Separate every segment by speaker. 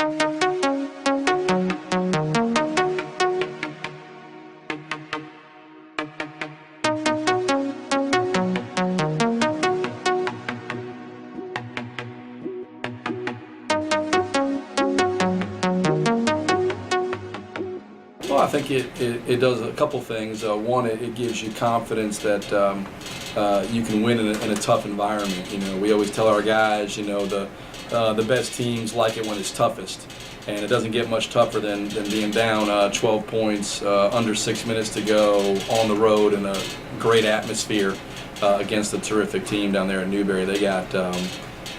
Speaker 1: Well, I think it does a couple things. One, it gives you confidence that you can win in a tough environment. You know, we always tell our guys, you know, the best teams like it when it's toughest, and it doesn't get much tougher than being down 12 points, under 6 minutes to go, on the road in a great atmosphere against a terrific team down there in Newberry. They got,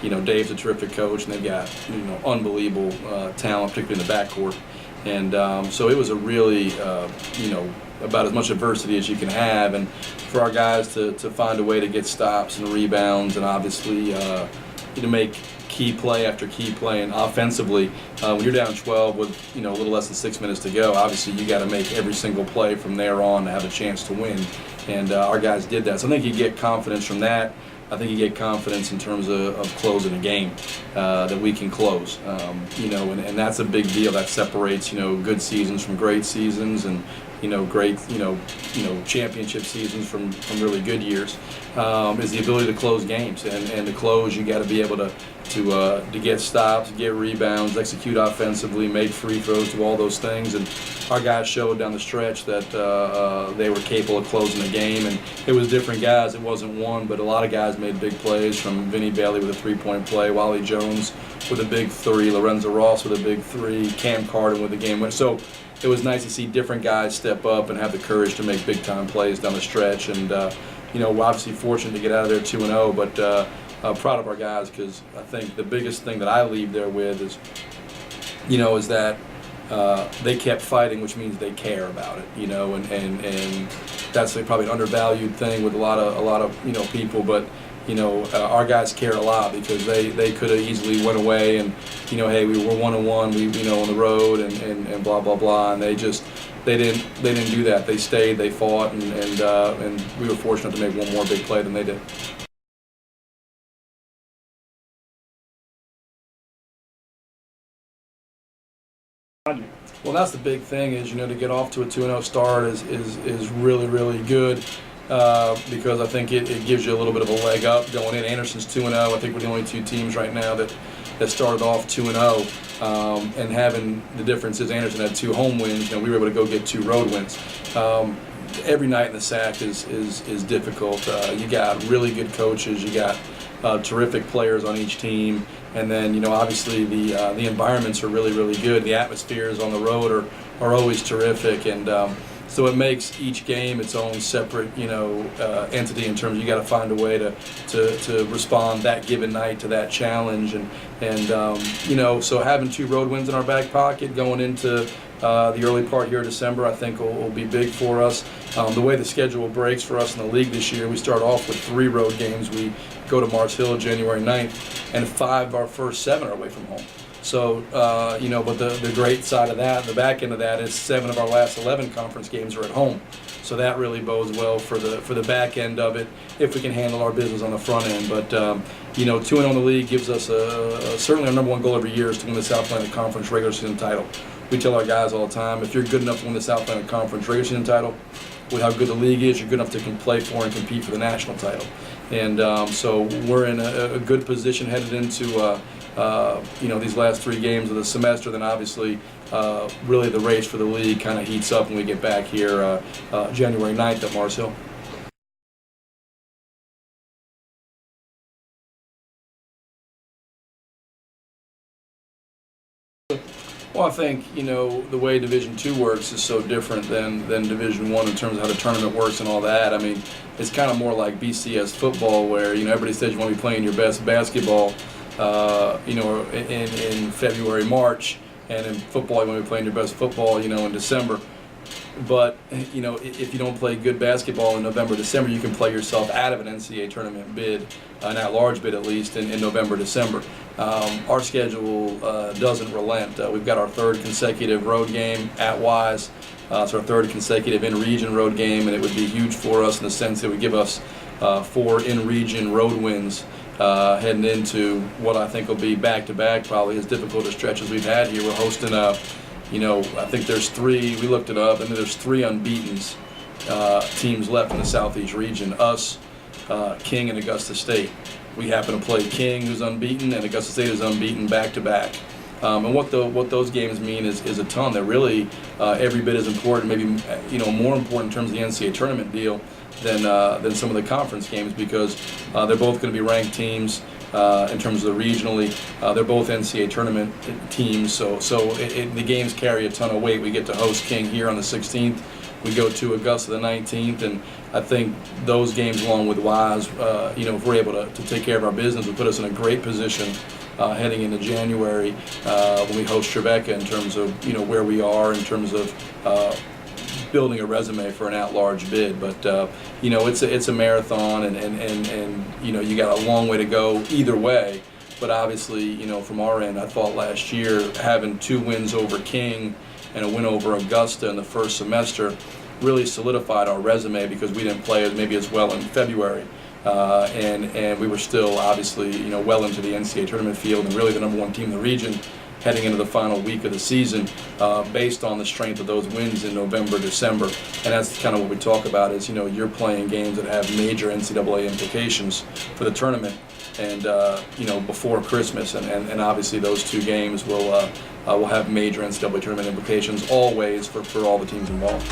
Speaker 1: you know, Dave's a terrific coach, and they've got, you know, unbelievable talent, particularly in the backcourt. And so it was a really, you know, about as much adversity as you can have, and for our guys to find a way to get stops and rebounds, and obviously to make key play after key play. And offensively, when you're down 12 with, you know, a little less than 6 minutes to go, obviously you got to make every single play from there on to have a chance to win. And our guys did that. So I think you get confidence from that. I think you get confidence in terms of closing a game that we can close, you know, and that's a big deal. That separates, you know, good seasons from great seasons, and, you know, great, you know, championship seasons from really good years. Is the ability to close games, and to close, you got to be able to get stops, get rebounds, execute offensively, make free throws, do all those things. And our guys showed down the stretch that they were capable of closing the game, and it was different guys. It wasn't one, but a lot of guys made big plays, from Vinny Bailey with a three-point play, Wally Jones with a big three, Lorenzo Ross with a big three, Cam Carden with a game winner. So it was nice to see different guys step up and have the courage to make big-time plays down the stretch. And you know, we're obviously fortunate to get out of there 2-0, but proud of our guys, because I think the biggest thing that I leave there with is, you know, is that they kept fighting, which means they care about it, you know, and that's probably an undervalued thing with a lot of you know, people, but you know, our guys care a lot, because they could have easily went away and, you know, hey, we were 1-1, we, you know, on the road, and blah blah blah, and they didn't do that. They stayed, they fought, and we were fortunate to make one more big play than they did. Well, that's the big thing, is, you know, to get off to a 2-0 start is really, really good, because I think it gives you a little bit of a leg up going in. Anderson's 2-0. I think we're the only two teams right now that started off 2-0, and having the difference is Anderson had 2 home wins. You know, we were able to go get 2 road wins. Every night in the SAC is difficult. You got really good coaches. You got terrific players on each team, and then, you know, obviously the environments are really, really good. The atmospheres on the road are always terrific, and so it makes each game its own separate, you know, entity, in terms of you got to find a way to respond that given night to that challenge, and you know, so having 2 road wins in our back pocket going into the early part here of December, I think will be big for us. The way the schedule breaks for us in the league this year, we start off with 3 road games. We go to Mars Hill January 9th, and 5 of our first 7 are away from home. So, you know, but the great side of that, the back end of that, is 7 of our last 11 conference games are at home. So that really bodes well for the back end of it, if we can handle our business on the front end. But, you know, 2-0 in the league gives us certainly our number 1 goal every year is to win the South Atlantic Conference regular season title. We tell our guys all the time, if you're good enough to win the South Atlantic Conference regular season title, with how good the league is, you're good enough to play for and compete for the national title. And so we're in a good position headed into you know, these last 3 games of the semester. Then obviously really the race for the league kind of heats up when we get back here January 9th at Mars Hill. Well, I think, you know, the way Division II works is so different than Division I in terms of how the tournament works and all that. I mean, it's kind of more like BCS football, where, you know, everybody says you want to be playing your best basketball, you know, in February, March, and in football you want to be playing your best football, you know, in December. But, you know, if you don't play good basketball in November, December, you can play yourself out of an NCAA tournament bid, an at-large bid at least, in November, December. Our schedule doesn't relent. We've got our 3rd consecutive road game at Wise. It's our 3rd consecutive in-region road game, and it would be huge for us in the sense that it would give us 4 in-region road wins heading into what I think will be back-to-back, probably as difficult a stretch as we've had here. We're hosting I think there's 3, we looked it up, and there's 3 unbeatens teams left in the Southeast region, us, King, and Augusta State. We happen to play King, who's unbeaten, and Augusta State is unbeaten back-to-back. And what those games mean is a ton. They're really every bit as important, maybe more important in terms of the NCAA tournament deal than some of the conference games, because they're both going to be ranked teams in terms of the regionally. They're both NCAA tournament teams, so the games carry a ton of weight. We get to host King here on the 16th. We go to Augusta the 19th, and I think those games, along with Wise, if we're able to take care of our business, will put us in a great position heading into January when we host Tribeca, in terms of where we are in terms of building a resume for an at-large bid. But it's a marathon, and you got a long way to go either way. But obviously, from our end, I thought last year having 2 wins over King and a win over Augusta in the first semester really solidified our resume, because we didn't play maybe as well in February. And we were still obviously well into the NCAA tournament field, and really the #1 team in the region heading into the final week of the season, based on the strength of those wins in November, December. And that's kind of what we talk about, is you're playing games that have major NCAA implications for the tournament, and before Christmas, and obviously those 2 games will have major NCAA tournament implications always for all the teams involved.